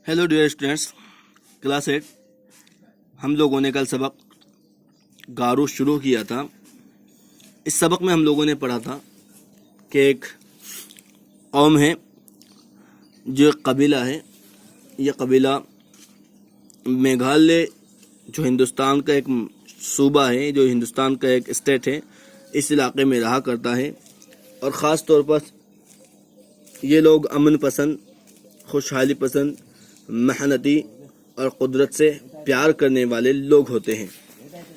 Hello dear students, class 8 हम लोगों ने कल सबक गारो शुरू किया था। इस सबक में हम लोगों ने पढ़ा था कि एक कौम है, जो एक कबीला है। यह कबीला मेघालय जो हिंदुस्तान का एक सूबा है, जो हिंदुस्तान का एक स्टेट है, इस इलाके में रहा करता है। और ख़ास तौर पर ये लोग अमन पसंद, खुशहाली पसंद, मेहनती और कुदरत से प्यार करने वाले लोग होते हैं।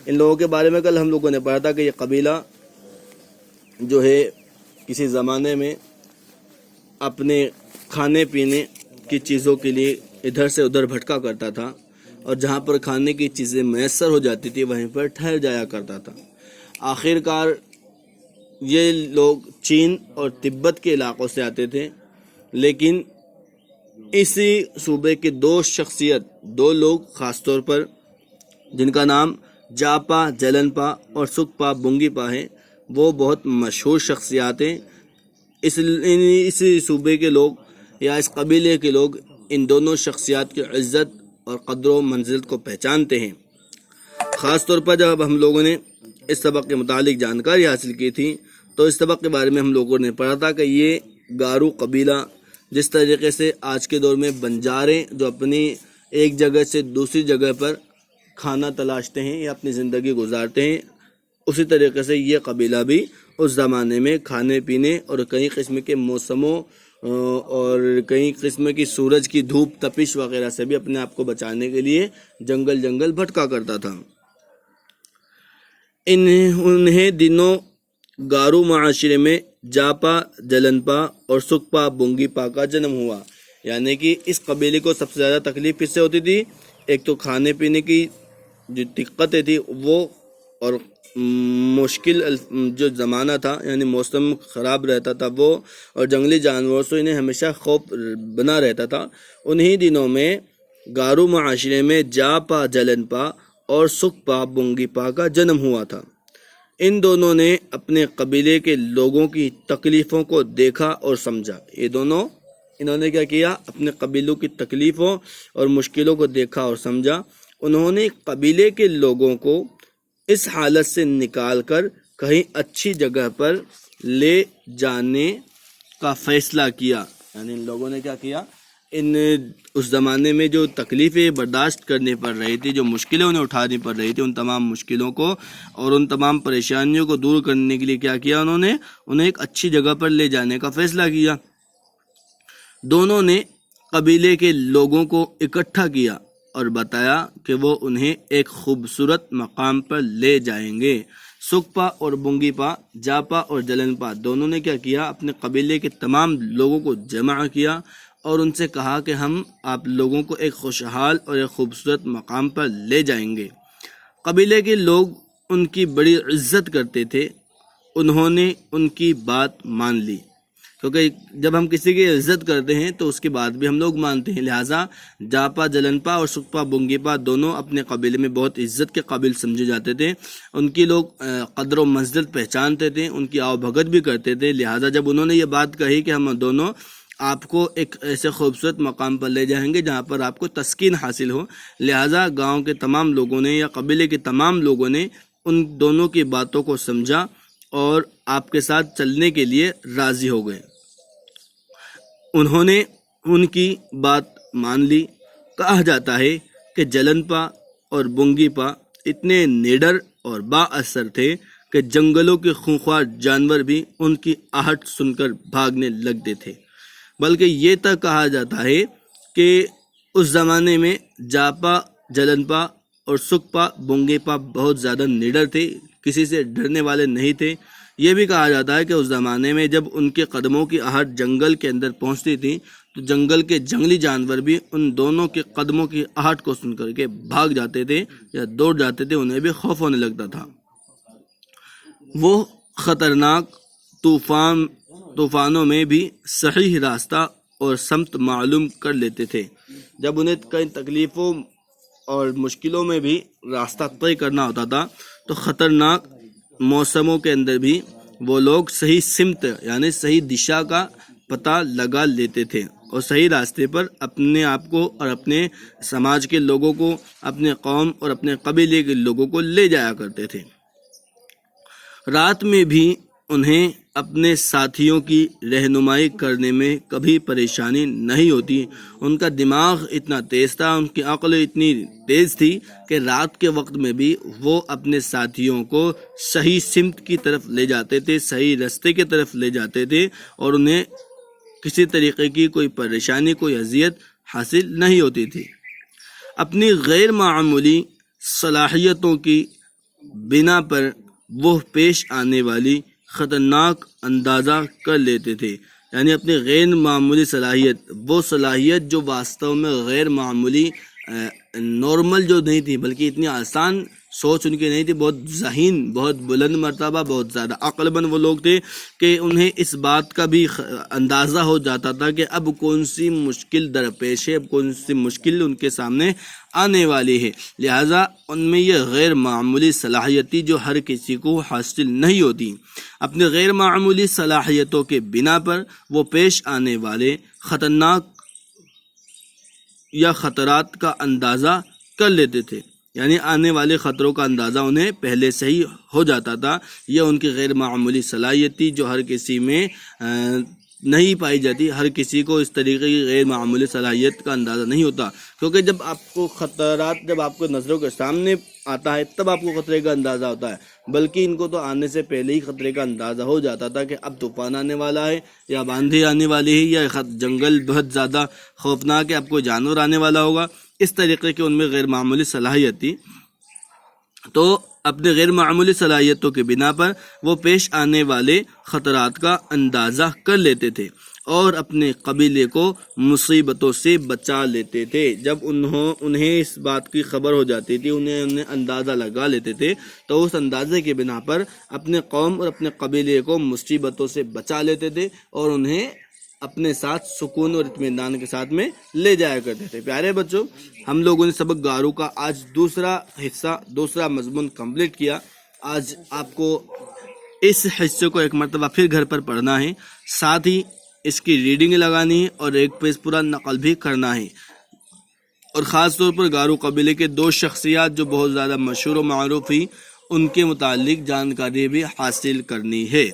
इन लोगों के बारे में कल हम लोगों ने पढ़ा था कि ये कबीला जो है किसी ज़माने में अपने खाने पीने की चीज़ों के लिए इधर से उधर भटका करता था, और जहाँ पर खाने की चीज़ें मैसर हो जाती थी वहीं पर ठहर जाया करता था। आखिरकार ये लोग चीन और तिब्बत के इलाक़ों से आते थे, लेकिन इसी सूबे के दो लोग ख़ास तौर पर, जिनका नाम जापा जलनपा और सुकपा बुंगीपा है, वो बहुत मशहूर शख्सियात हैं। इसी सूबे के लोग या इस कबीले के लोग इन दोनों शख्सियात की इज़्ज़त और क़द्र व मंज़िलत को पहचानते हैं। ख़ास तौर पर जब हम लोगों ने इस सबक के मुतालिक जानकारी हासिल की थी, तो इस सबक के बारे में हम लोगों ने पढ़ा था कि ये गारो कबीला जिस तरीके से आज के दौर में बंजारे जो अपनी एक जगह से दूसरी जगह पर खाना तलाशते हैं या अपनी ज़िंदगी गुजारते हैं, उसी तरीके से ये कबीला भी उस ज़माने में खाने पीने और कई किस्म के मौसमों और कई किस्म की सूरज की धूप तपिश वगैरह से भी अपने आप को बचाने के लिए जंगल जंगल भटका करता था। उन्हें दिनों गारो माशरे में जापा जलनपा और सुकपा बुंगीपा का जन्म हुआ। यानी कि इस कबीले को सबसे ज़्यादा तकलीफ किससे होती थी? एक तो खाने पीने की जो दिक्कतें थी वो, और मुश्किल जो ज़माना था यानी मौसम ख़राब रहता था वो, और जंगली जानवरों से इन्हें हमेशा खौफ बना रहता था। उन्हीं दिनों में गारो माशरे में जापा जलनपा और सुकपा बुंगीपा का जन्म हुआ था। इन दोनों ने अपने कबीले के लोगों की तकलीफ़ों को देखा और समझा। इन्होंने क्या किया? अपने कबीलों की तकलीफ़ों और मुश्किलों को देखा और समझा। उन्होंने कबीले के लोगों को इस हालत से निकाल कर कहीं अच्छी जगह पर ले जाने का फ़ैसला किया। यानी इन लोगों ने क्या किया? उस ज़माने में जो तकलीफ़ें बर्दाश्त करनी पड़ रही थी, जो मुश्किलें उन्हें उठानी पड़ रही थी, उन तमाम मुश्किलों को और उन तमाम परेशानियों को दूर करने के लिए क्या किया? उन्हें एक अच्छी जगह पर ले जाने का फ़ैसला किया। दोनों ने कबीले के लोगों को इकट्ठा किया और बताया कि वो उन्हें एक खूबसूरत मकाम पर ले जाएंगे। सुकपा और बुंगीपा, जापा और जलनपा दोनों ने क्या किया? अपने कबीले के तमाम लोगों को जमा किया और उनसे कहा कि हम आप लोगों को एक खुशहाल और एक खूबसूरत मकाम पर ले जाएंगे। कबीले के लोग उनकी बड़ी इज्जत करते थे। उन्होंने उनकी बात मान ली, क्योंकि जब हम किसी की इज्जत करते हैं तो उसकी बात भी हम लोग मानते हैं। लिहाजा जापा जलनपा और सुकपा बुंगीपा दोनों अपने कबीले में बहुत इज्जत के काबिल समझे जाते थे। उनकी लोग कद्र व मंज़िलत पहचानते थे, उनकी आवभगत भी करते थे। लिहाजा जब उन्होंने ये बात कही कि हम दोनों आपको एक ऐसे खूबसूरत मकाम पर ले जाएंगे जहाँ पर आपको तस्कीन हासिल हो, लिहाजा गांव के तमाम लोगों ने या कबीले के तमाम लोगों ने उन दोनों की बातों को समझा और आपके साथ चलने के लिए राज़ी हो गए। उन्होंने उनकी बात मान ली। कहा जाता है कि जलनपा और बुंगीपा इतने निडर और बाअसर थे कि जंगलों के खूंखार जानवर भी उनकी आहट सुनकर भागने लगते थे। बल्कि ये तक कहा जाता है कि उस ज़माने में जापा जलनपा और सुकपा बुंगीपा बहुत ज़्यादा निडर थे, किसी से डरने वाले नहीं थे। ये भी कहा जाता है कि उस ज़माने में जब उनके कदमों की आहट जंगल के अंदर पहुंचती थी तो जंगल के जंगली जानवर भी उन दोनों के कदमों की आहट को सुनकर के भाग जाते थे या दौड़ जाते थे, उन्हें भी खौफ होने लगता था। वो ख़तरनाक तूफ़ानों में भी सही रास्ता और समत मालूम कर लेते थे। जब उन्हें कई तकलीफ़ों और मुश्किलों में भी रास्ता तय करना होता था तो ख़तरनाक मौसमों के अंदर भी वो लोग सही सिमत यानी सही दिशा का पता लगा लेते थे। اور صحیح راستے پر اپنے آپ کو اور اپنے سماج کے لوگوں کو، اپنے قوم اور اپنے قبیلے کے لوگوں کو لے جایا کرتے تھے۔ رات میں بھی انہیں اپنے ساتھیوں کی رہنمائی کرنے میں کبھی پریشانی نہیں ہوتی۔ ان کا دماغ اتنا تیز تھا، ان کی عقل اتنی تیز تھی کہ رات کے وقت میں بھی وہ اپنے ساتھیوں کو صحیح سمت کی طرف لے جاتے تھے، صحیح راستے کی طرف لے جاتے تھے، اور انہیں کسی طریقے کی کوئی پریشانی، کوئی اذیت حاصل نہیں ہوتی تھی۔ اپنی غیر معمولی صلاحیتوں کی بنا پر وہ پیش آنے والی خطرناک اندازہ کر لیتے تھے، یعنی اپنی غیر معمولی صلاحیت، وہ صلاحیت جو واستو میں غیر معمولی نارمل جو نہیں تھی، بلکہ اتنی آسان سوچ ان کی نہیں تھی، بہت ذہین، بہت بلند مرتبہ، بہت زیادہ عقل مند وہ لوگ تھے کہ انہیں اس بات کا بھی اندازہ ہو جاتا تھا کہ اب کون سی مشکل درپیش ہے، اب کون سی مشکل ان کے سامنے آنے والی ہے۔ لہٰذا ان میں یہ غیر معمولی صلاحیتی جو ہر کسی کو حاصل نہیں ہوتی، اپنے غیر معمولی صلاحیتوں کے بنا پر وہ پیش آنے والے خطرناک یا خطرات کا اندازہ کر لیتے تھے، یعنی آنے والے خطروں کا اندازہ انہیں پہلے سے ہی ہو جاتا تھا۔ یہ ان کی غیر معمولی صلاحیت تھی جو ہر کسی میں نہیں پائی جاتی۔ ہر کسی کو اس طریقے کی غیر معمولی صلاحیت کا اندازہ نہیں ہوتا، کیونکہ جب آپ کو خطرات جب آپ کو نظروں کے سامنے آتا ہے تب آپ کو خطرے کا اندازہ ہوتا ہے، بلکہ ان کو تو آنے سے پہلے ہی خطرے کا اندازہ ہو جاتا تھا کہ اب طوفان آنے والا ہے، یا باندھی آنے والی ہے، یا جنگل بہت زیادہ خوفناک ہے، اب کوئی جانور آنے والا ہوگا۔ اس طریقے کی ان میں غیر معمولی صلاحیت تھی، تو اپنے غیر معمولی صلاحیتوں کے بنا پر وہ پیش آنے والے خطرات کا اندازہ کر لیتے تھے اور اپنے قبیلے کو مصیبتوں سے بچا لیتے تھے۔ جب انہیں اس بات کی خبر ہو جاتی تھی، انہیں اندازہ لگا لیتے تھے، تو اس اندازے کے بنا پر اپنے قوم اور اپنے قبیلے کو مصیبتوں سے بچا لیتے تھے اور انہیں اپنے ساتھ سکون اور اطمینان کے ساتھ میں لے جایا کرتے تھے۔ پیارے بچوں، ہم لوگوں نے سبق گارو کا آج دوسرا حصہ، دوسرا مضمون کمپلیٹ کیا۔ آج آپ کو اس حصے کو ایک مرتبہ پھر گھر پر پڑھنا ہے، ساتھ ہی اس کی ریڈنگ لگانی ہے اور ایک پیج پورا نقل بھی کرنا ہے، اور خاص طور پر گارو قبیلے کے دو شخصیات جو بہت زیادہ مشہور و معروف ہیں ان کے متعلق جانکاری بھی حاصل کرنی ہے۔